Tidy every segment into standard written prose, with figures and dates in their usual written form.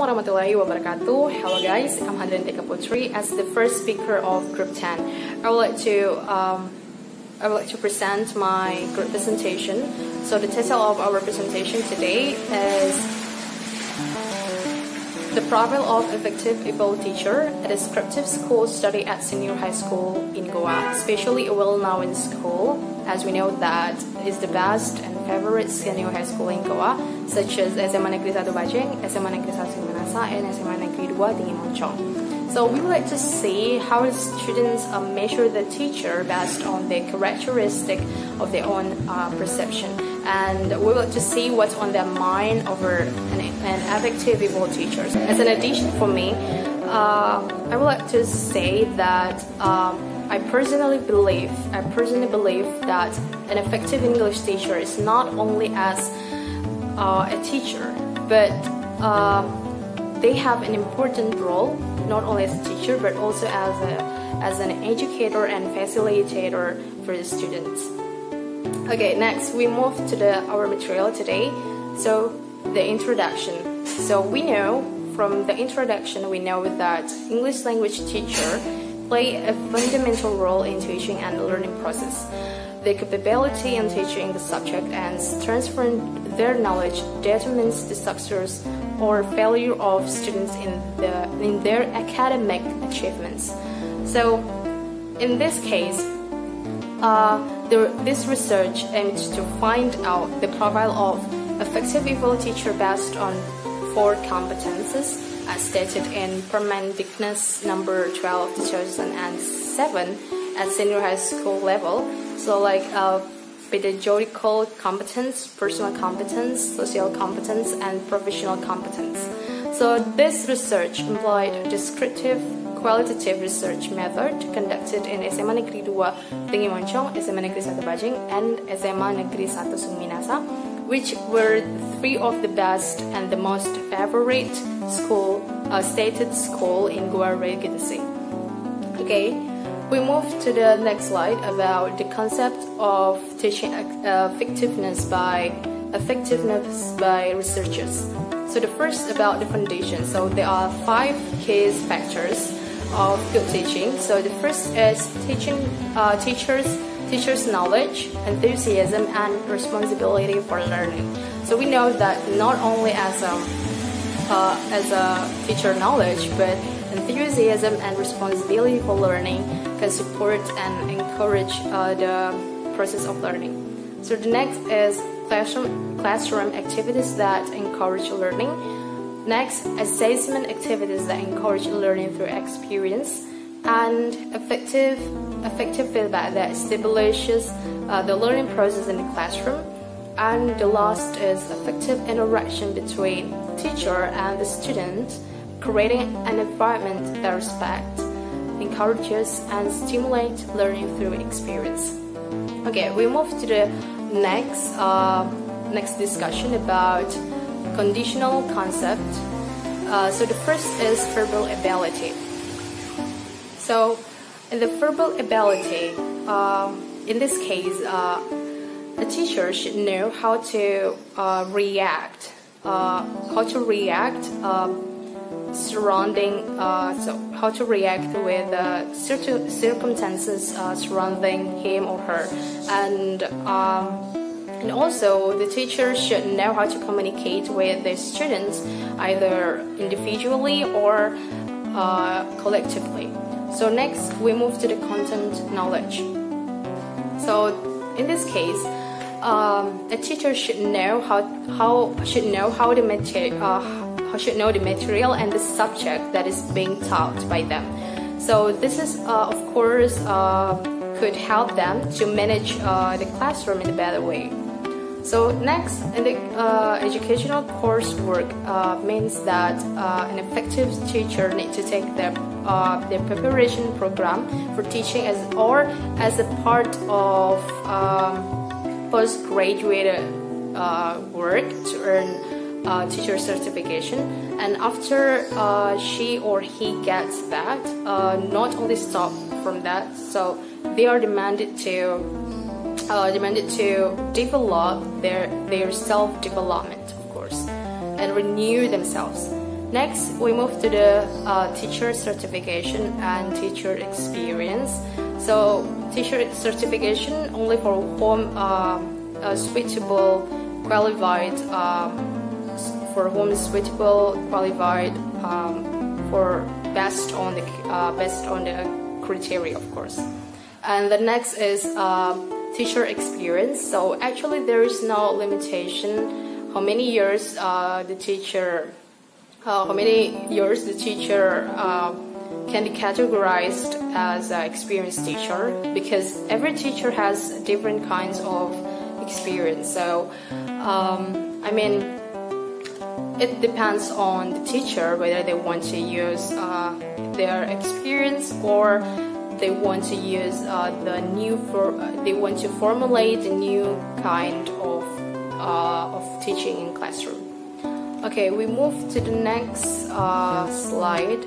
Warahmatullahi wabarakatuh. Hello guys, I'm Handrente Putri. As the first speaker of Group 10, I would like to present my group presentation. So the title of our presentation today is The Profile of Effective EFL Teacher, a descriptive school study at senior high school in Gowa, especially a well-known school, as we know that is the best and favorite senior high school in Gowa, such as SMA Negeri 1 Bajeng, SMA Negeri 1 Suminasa, and SMA Negeri 2 Tinggi Moncong. So we would like to see how students measure the teacher based on the characteristic of their own perception, and we would like to see what's on their mind over an effective EFL teacher. As an addition for me, I would like to say that I personally believe that an effective English teacher is not only as a teacher, but they have an important role, not only as a teacher, but also as an educator and facilitator for the students. Okay, next we move to our material today. So the introduction. So we know from the introduction that English language teacher play a fundamental role in teaching and learning process. The capability in teaching the subject and transferring their knowledge determines the success or failure of students in their academic achievements. So, in this case, this research aims to find out the profile of effective EFL teacher based on 4 competences, as stated in Permendiknas number 12 2007 at senior high school level. So like pedagogical competence, personal competence, social competence, and professional competence. So this research employed a descriptive qualitative research method conducted in SMA Negeri 2 Tinggi Moncong, SMA Negeri 1 Bajeng, and SMA Negeri 1 Suminasa, which were 3 of the best and the most favorite stated school in Gowa region. Okay, we move to the next slide about the concept of teaching effectiveness by researchers. So the first about the foundation. So there are 5 key factors of good teaching. So the first is teachers' knowledge, enthusiasm, and responsibility for learning. So we know that not only as a teacher knowledge, but enthusiasm and responsibility for learning can support and encourage the process of learning. So the next is classroom activities that encourage learning. Next, assessment activities that encourage learning through experience, and effective feedback that establishes the learning process in the classroom. And the last is effective interaction between teacher and the student, creating an environment that respects, encourages, and stimulates learning through experience. Okay, we move to the next discussion about conditional concept. So the first is verbal ability. So in the verbal ability, in this case, a teacher should know how to react with certain circumstances surrounding him or her, and also the teacher should know how to communicate with the students either individually or collectively. So next we move to the content knowledge. So in this case, a teacher should know the material and the subject that is being taught by them. So this is of course could help them to manage the classroom in a better way. So next, in the educational coursework means that an effective teacher needs to take their preparation program for teaching as a part of postgraduate work to earn teacher certification, and after she or he gets that, not only stop from that, so they are demanded to demanded to develop their self-development, of course, and renew themselves. Next, we move to the teacher certification and teacher experience. So, teacher certification only for whom suitable, qualified, for based on the criteria, of course. And the next is teacher experience. So actually there is no limitation how many years the teacher can be categorized as an experienced teacher, because every teacher has different kinds of experience. So I mean, it depends on the teacher whether they want to use their experience, or they want to use they want to formulate a new kind of teaching in classroom. Okay, we move to the next slide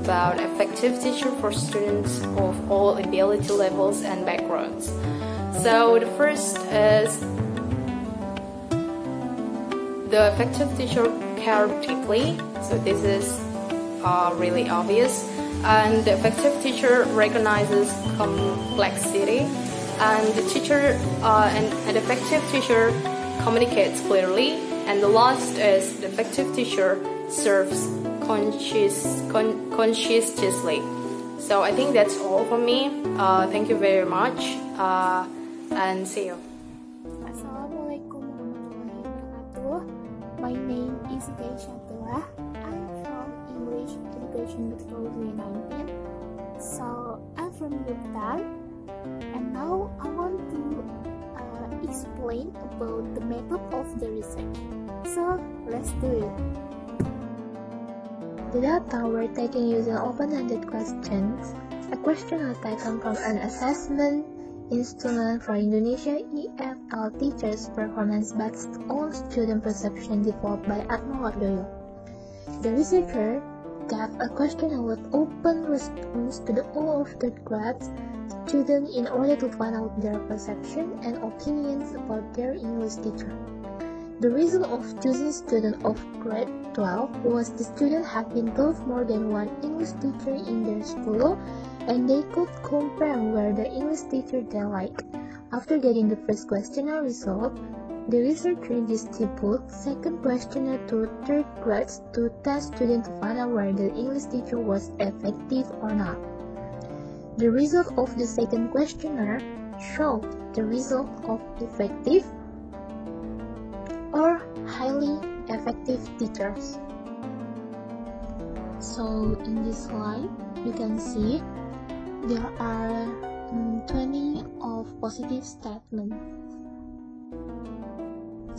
about effective teacher for students of all ability levels and backgrounds. So the first is the effective teacher care deeply. So this is really obvious. And the effective teacher recognizes complexity, and the teacher an effective teacher communicates clearly. And the last is the effective teacher serves conscientiously. So I think that's all for me. Thank you very much, and see you. Assalamualaikum warahmatullahi wabarakatuh. My name is Keisha. I'm from English Education 2019. So I'm from Group 10, and now I want to explain about the method of the research. So let's do it. The data were taken using open-ended questions. A question was taken from an assessment instrument for Indonesia EFL teachers' performance based on student perception developed by Atma Wardoyo. The researcher gave a questionnaire with open response to all of the grade students in order to find out their perception and opinions about their English teacher. The reason of choosing student of grade 12 was the student had been taught more than one English teacher in their school, and they could compare where the English teacher they liked. After getting the first questionnaire result, the researcher distributed second questionnaire to third grades to test students to find out where the English teacher was effective or not. The result of the second questionnaire showed the result of effective or highly effective teachers. So in this slide, you can see there are 20 of positive statements.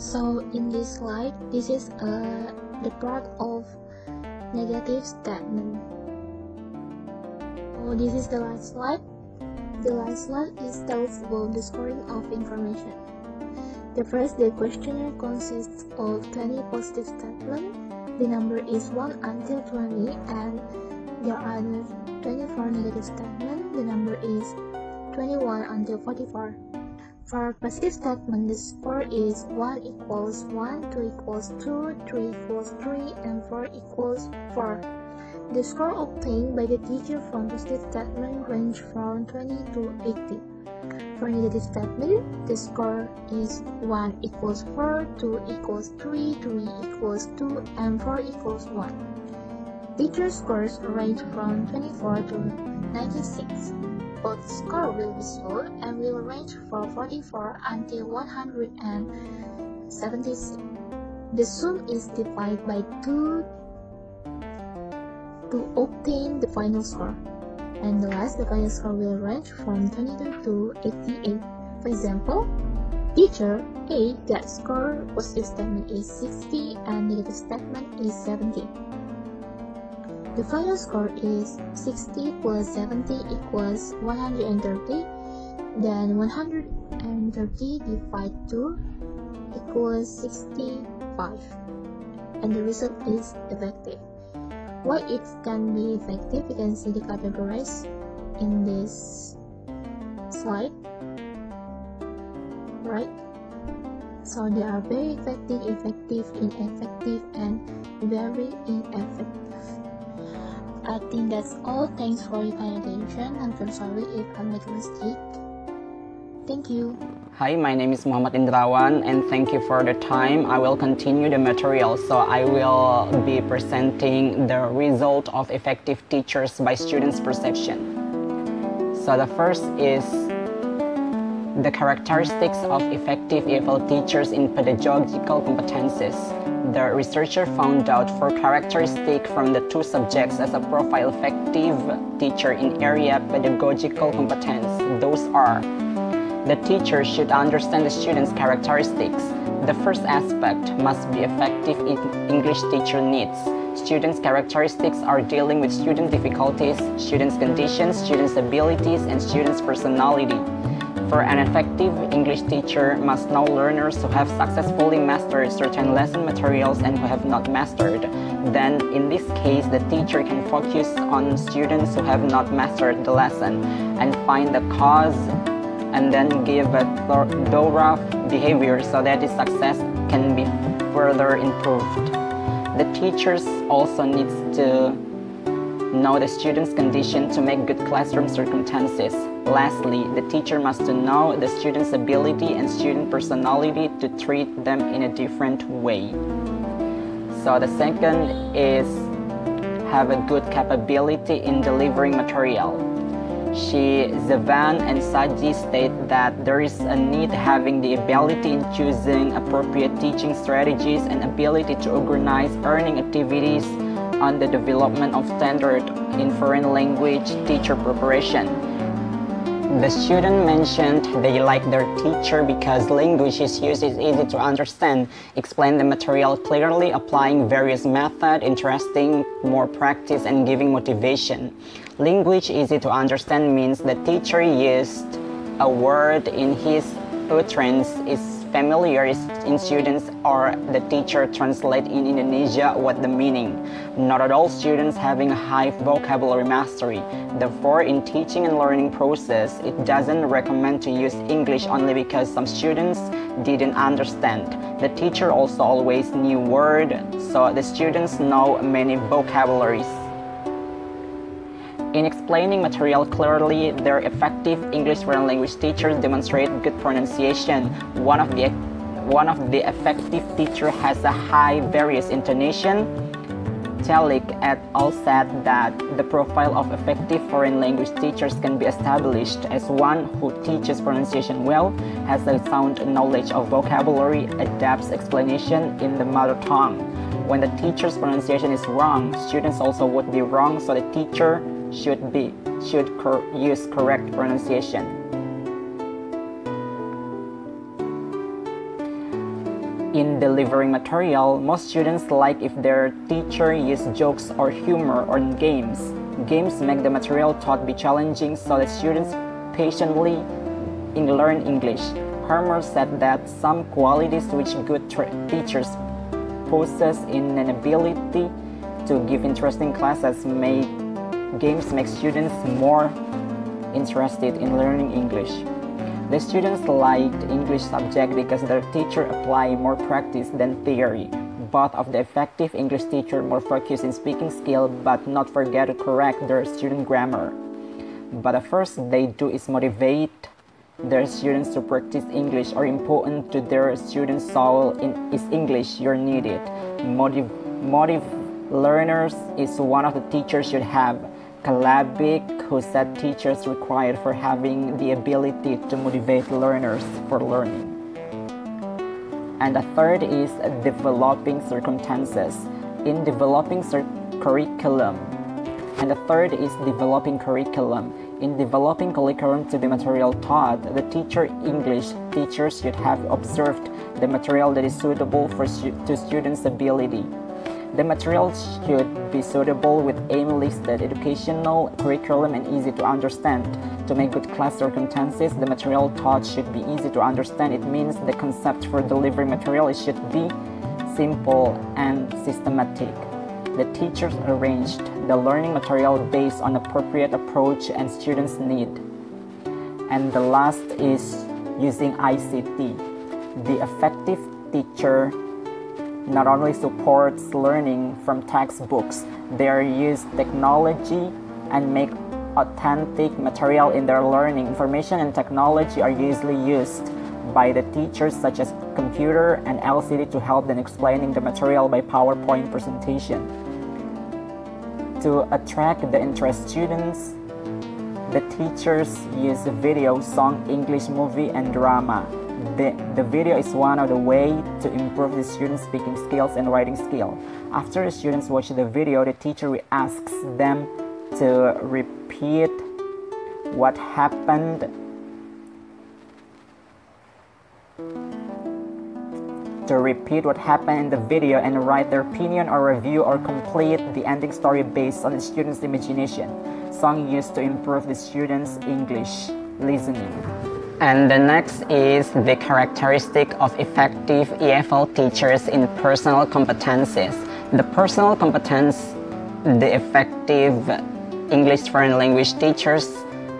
So in this slide, this is the part of negative statement. So this is the last slide. The last slide tells about the scoring of information. The questionnaire consists of 20 positive statements. The number is 1 until 20, and there are 24 negative statements. The number is 21 until 44. For positive statement, the score is 1 equals 1, 2 equals 2, 3 equals 3, and 4 equals 4. The score obtained by the teacher from positive statement range from 20 to 80. For negative statement, the score is 1 equals 4, 2 equals 3, 3 equals 2, and 4 equals 1. Teacher scores range from 24 to 96. Both score will be smooth and will range from 44 until 176. The sum is divided by 2 to obtain the final score. And the final score will range from 22 to 88. For example, teacher A got score positive statement is 60 and negative statement is 70. The final score is 60 plus 70 equals 130. Then 130 divided 2 equals 65. And the result is effective. Why it can be effective, you can see the categories in this slide. right? So they are very effective, ineffective, and very ineffective. I think that's all. Thanks for your kind attention. I'm so sorry if I made a mistake. Thank you. Hi, my name is Muhammad Indrawan, and thank you for the time. I will continue the material, so I will be presenting the result of effective teachers by students' perception. So the first is the characteristics of effective EFL teachers in pedagogical competencies. The researcher found out 4 characteristics from the 2 subjects as a profile effective teacher in area pedagogical competence. Those are: the teacher should understand the students' characteristics. The first aspect must be effective in English teacher needs. Students' characteristics are dealing with student difficulties, students' conditions, students' abilities, and students' personality. For an effective English teacher must know learners who have successfully mastered certain lesson materials and who have not mastered. Then, in this case, the teacher can focus on students who have not mastered the lesson and find the cause, and then give a thorough behavior so that the success can be further improved. The teachers also needs to know the student's condition to make good classroom circumstances. Lastly, the teacher must know the student's ability and student personality to treat them in a different way. So the second is have a good capability in delivering material. Zavan and Saji state that there is a need having the ability in choosing appropriate teaching strategies and ability to organize earning activities on the development of standard in foreign language teacher preparation. The student mentioned they like their teacher because language is used is easy to understand, explain the material clearly, applying various methods, interesting, more practice, and giving motivation. Language easy to understand means the teacher used a word in his utterance is familiar in students, or the teacher translate in Indonesia what the meaning. Not at all students having a high vocabulary mastery. Therefore, in teaching and learning process, it doesn't recommend to use English only because some students didn't understand. The teacher also always knew word, so the students know many vocabularies. In explaining material clearly, their effective English foreign language teachers demonstrate good pronunciation. One of the effective teacher has a high various intonation. Talik et al. Said that the profile of effective foreign language teachers can be established as one who teaches pronunciation well, has a sound knowledge of vocabulary, adapts explanation in the mother tongue. When the teacher's pronunciation is wrong, students also would be wrong, so the teacher should use correct pronunciation. In delivering material, most students like if their teacher uses jokes or humor or games. Games make the material taught be challenging, so the students patiently learn English. Harmer said that some qualities which good teachers possess in an ability to give interesting classes games make students more interested in learning English. The students liked English subject because their teacher applied more practice than theory. Both of the effective English teacher more focused in speaking skill but not forget to correct their student grammar. But the first they do is motivate their students to practice English or important to their students' soul is English you're needed. Motive learners is one of the teachers should have. Kalabik, who said teachers required for having the ability to motivate learners for learning. And the third is developing circumstances in developing curriculum. And the third is developing curriculum. In developing curriculum to be material taught, the English teachers should have observed the material that is suitable to students' ability. The material should be suitable with aim listed, educational curriculum and easy to understand. To make good class circumstances, the material taught should be easy to understand. It means the concept for delivering material should be simple and systematic. The teachers arranged the learning material based on appropriate approach and students' need. And the last is using ICT. The effective teacher not only supports learning from textbooks, they use technology and make authentic material in their learning. Information and technology are usually used by the teachers, such as computer and LCD, to help them explaining the material by PowerPoint presentation. To attract the interest students, the teachers use video, song, English, movie, and drama. The video is one of the ways to improve the students' speaking skills and writing skill. After the students watch the video, the teacher asks them to repeat what happened in the video and write their opinion or review or complete the ending story based on the students' imagination. Song used to improve the students' English listening. And the next is the characteristic of effective EFL teachers in personal competencies. The personal competence, the effective English foreign language teachers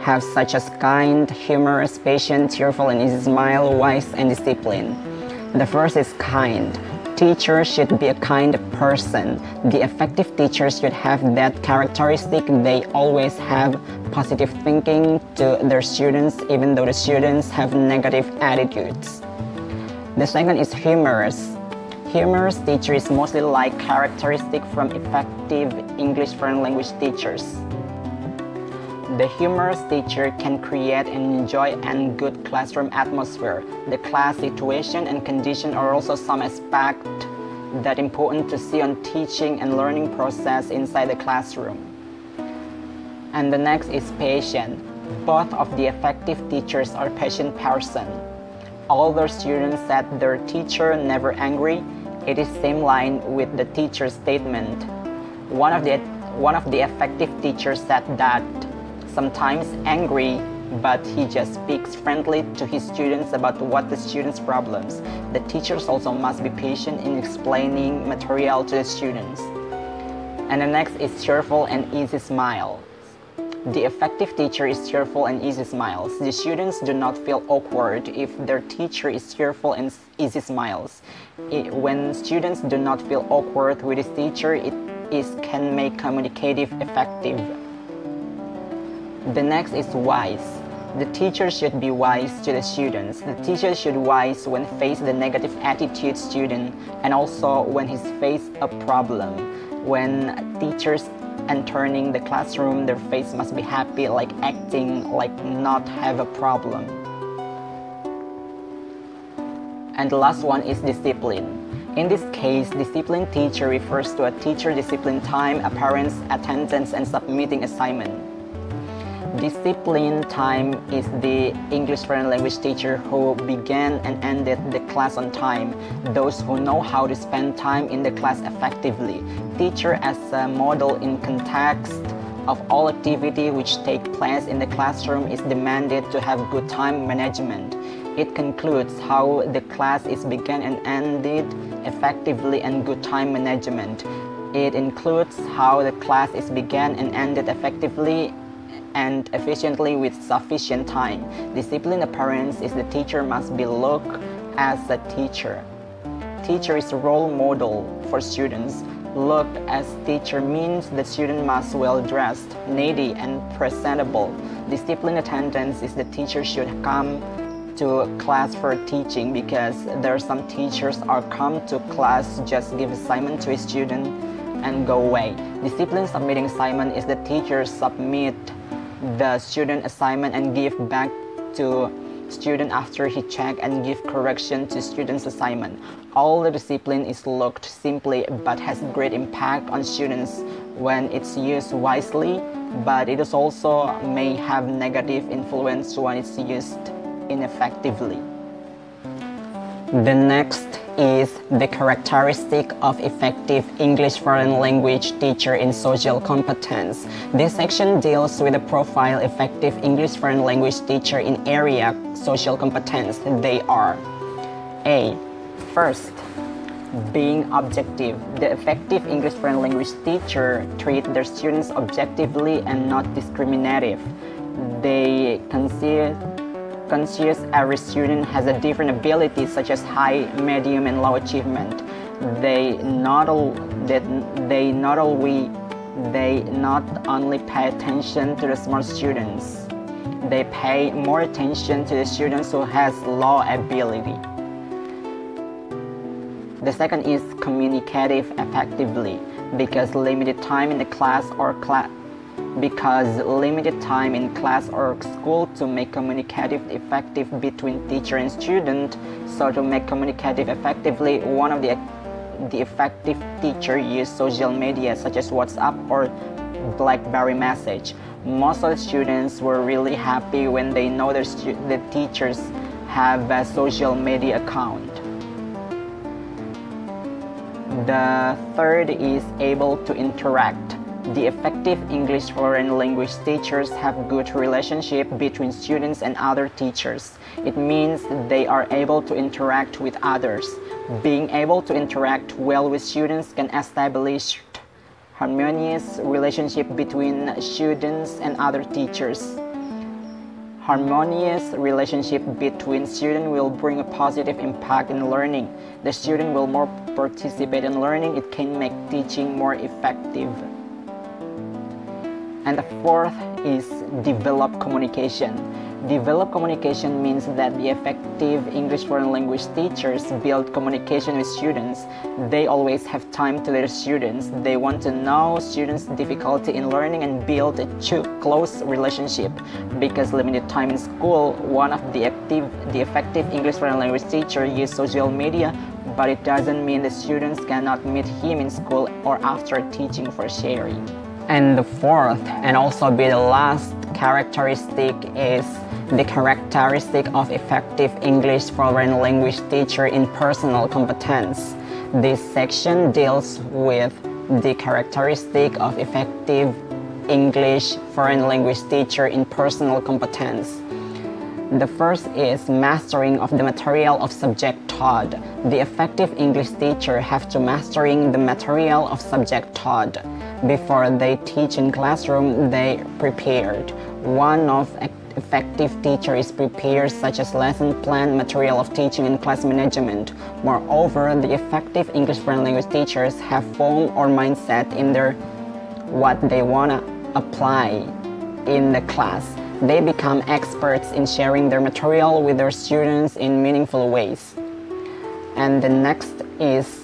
have such as kind, humorous, patient, cheerful, and easy smile, wise, and disciplined. The first is kind. Teachers should be a kind person. The effective teachers should have that characteristic. They always have positive thinking to their students, even though the students have negative attitudes. The second is humorous. Humorous teacher is mostly like characteristic from effective English foreign language teachers. The humorous teacher can create and enjoy a good classroom atmosphere. The class situation and condition are also some aspect that important to see on teaching and learning process inside the classroom. And the next is patient. Both of the effective teachers are patient person. All their students said their teacher never angry. It is same line with the teacher's statement. One of the effective teachers said that sometimes angry, but he just speaks friendly to his students about what the students' problems. The teachers also must be patient in explaining material to the students. And the next is cheerful and easy smiles. The effective teacher is cheerful and easy smiles. The students do not feel awkward if their teacher is cheerful and easy smiles. When students do not feel awkward with his teacher, it can make communicative effective. The next is wise. The teacher should be wise to the students. The teacher should wise when face the negative attitude student and also when he face a problem. When teachers entering the classroom, their face must be happy, like acting like not have a problem. And the last one is discipline. In this case, discipline teacher refers to a teacher discipline time, appearance, attendance, and submitting assignment. Discipline time is the English foreign language teacher who began and ended the class on time, those who know how to spend time in the class effectively. Teacher as a model in context of all activity which take place in the classroom is demanded to have good time management. It concludes how the class is began and ended effectively and good time management. It includes how the class is began and ended effectively and efficiently with sufficient time. Discipline appearance is the teacher must be look as a teacher. Teacher is a role model for students. Look as teacher means the student must well dressed, needy, and presentable. Discipline attendance is the teacher should come to class for teaching, because there are some teachers are come to class just give assignment to a student and go away. Discipline submitting assignment is the teacher submit the student assignment and give back to student after he check and give correction to student's assignment. All the discipline is looked simply but has great impact on students when it's used wisely, but it is also may have negative influence when it's used ineffectively. The next is the characteristic of effective English foreign language teacher in social competence. This section deals with the profile effective English foreign language teacher in area social competence. They are: A. First, being objective. The effective English foreign language teacher treat their students objectively and not discriminative. They conscious every student has a different ability such as high, medium, and low achievement. They not only pay attention to the smart students, they pay more attention to the students who has low ability. The second is communicative effectively, because limited time in class or school to make communicative effective between teacher and student. So to make communicative effectively, one of the effective teacher use social media such as WhatsApp or BlackBerry message. Most of the students were really happy when they know the teachers have a social media account. The third is able to interact. The effective English foreign language teachers have good relationship between students and other teachers. It means they are able to interact with others. Being able to interact well with students can establish harmonious relationship between students and other teachers. Harmonious relationship between students will bring a positive impact in learning. The student will more participate in learning. It can make teaching more effective. And the fourth is develop communication. Develop communication means that the effective English foreign language teachers build communication with students. They always have time to their students. They want to know students' difficulty in learning and build a close relationship. Because limited time in school, one of the effective English foreign language teacher use social media, but it doesn't mean the students cannot meet him in school or after teaching for sharing. And the fourth, and also be the last characteristic, is the characteristic of effective English foreign language teacher in personal competence. This section deals with the characteristic of effective English foreign language teacher in personal competence. The first is mastering of the material of subject taught. The effective English teacher have to mastering the material of subject taught. Before they teach in classroom, they prepared. One of effective teacher is prepared such as lesson plan, material of teaching, and class management. Moreover, the effective English foreign language teachers have form or mindset in their what they wanna apply in the class. They become experts in sharing their material with their students in meaningful ways. And the next is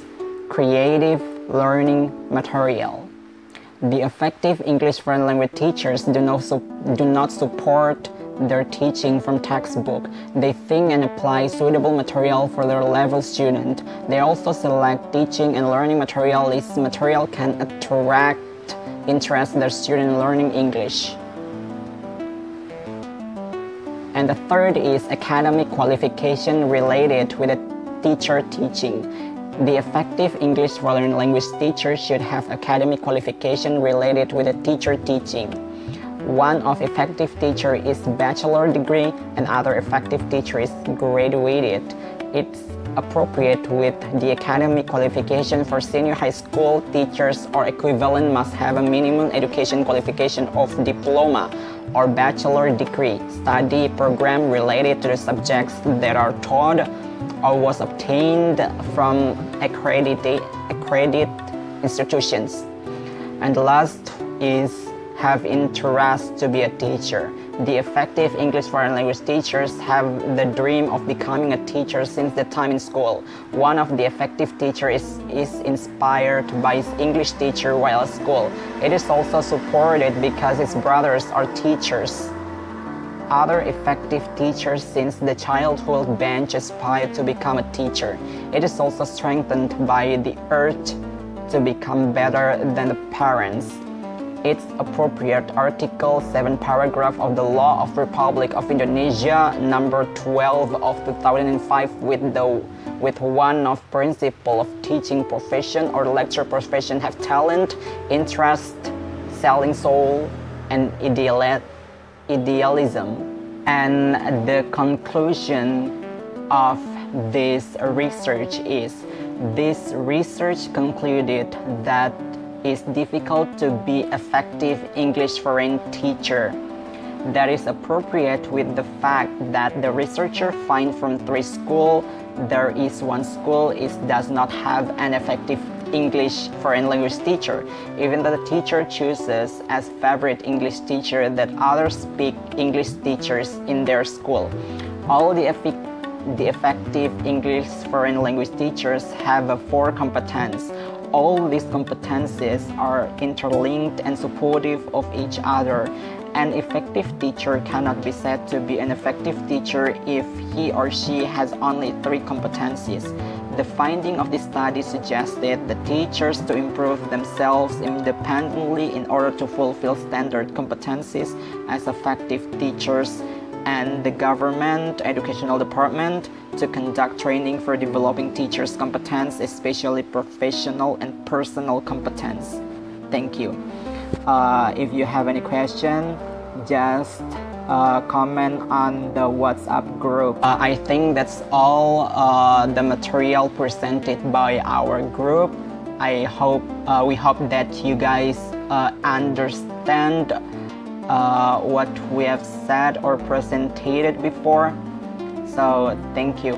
creative learning material. The effective English foreign language teachers do not support their teaching from textbook. They think and apply suitable material for their level student. They also select teaching and learning material. This material can interest their student in learning English. And the third is academic qualification related with the teacher teaching. The effective English foreign language teacher should have academic qualification related with the teacher teaching. One of effective teacher is bachelor degree and other effective teacher is graduated. It's appropriate with the academic qualification for senior high school teachers or equivalent must have a minimum education qualification of diploma or bachelor degree study program related to the subjects that are taught or was obtained from accredited institutions. And last is have interest to be a teacher. The effective English foreign language teachers have the dream of becoming a teacher since the time in school. One of the effective teachers is inspired by his English teacher while at school. It is also supported because his brothers are teachers. Other effective teachers since the childhood bench aspire to become a teacher. It is also strengthened by the urge to become better than the parents. It's appropriate Article 7 paragraph of the Law of Republic of Indonesia number 12 of 2005 with one of principle of teaching profession or lecture profession have talent, interest, selling soul, and idealism. And the conclusion of this research is, this research concluded that it's difficult to be effective English foreign teacher that is appropriate with the fact that the researcher find from 3 schools, there is 1 school does not have an effective English foreign language teacher, even though the teacher chooses as favorite English teacher that others speak English teachers in their school. All the effective English foreign language teachers have 4 competences. All these competencies are interlinked and supportive of each other. An effective teacher cannot be said to be an effective teacher if he or she has only 3 competencies. The finding of this study suggested the teachers to improve themselves independently in order to fulfill standard competencies as effective teachers, and the government educational department to conduct training for developing teachers' competence, especially professional and personal competence. Thank you. If you have any question, just comment on the WhatsApp group. I think that's all the material presented by our group. We hope that you guys understand what we have said or presented before. So thank you.